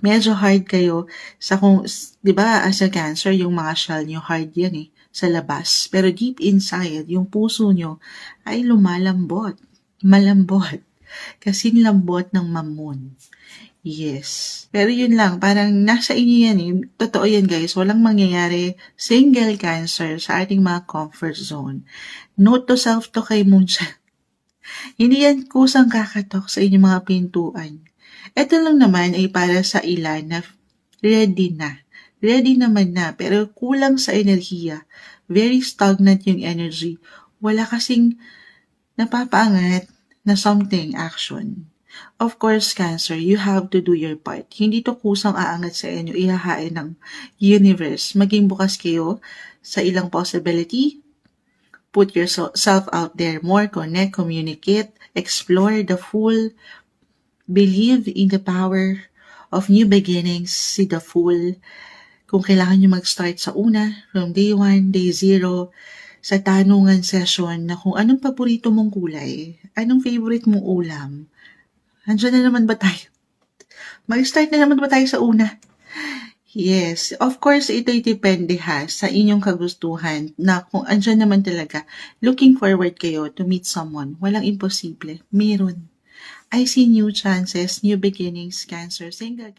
medyo hard kayo sa kung 'di ba as a Cancer yung mga shell niyo hard yan, sa labas. Pero deep inside yung puso niyo ay lumalambot, malambot, kasing lambot ng mamon. Yes. Pero yun lang, parang nasa inyo yan, totoo yan guys, walang mangyayari single Cancer sa ating mga comfort zone. Note to self to kay Moonshine. Hindi yan kusang kakatok sa inyong mga pintuan. Ito lang naman ay para sa ilan na ready na. Ready naman na, pero kulang sa enerhiya. Very stagnant yung energy. Wala kasing napapaangat na something action. Of course, Cancer, you have to do your part. Hindi to kusang aangat sa inyo, ihahain ng universe. Maging bukas kayo sa ilang possibility. Put yourself out there more, connect, communicate, explore the full, believe in the power of new beginnings, see the full. Kung kailangan nyo mag-start sa una, from day 1, day 0, sa tanungan session na kung anong paborito mong kulay, anong favorite mong ulam, andyan na naman ba tayo? Mag-start na naman ba tayo sa una? Yes, of course, ito'y depende sa inyong kagustuhan na kung andyan naman talaga, looking forward kayo to meet someone. Walang imposible. Meron. I see new chances, new beginnings, Cancer, single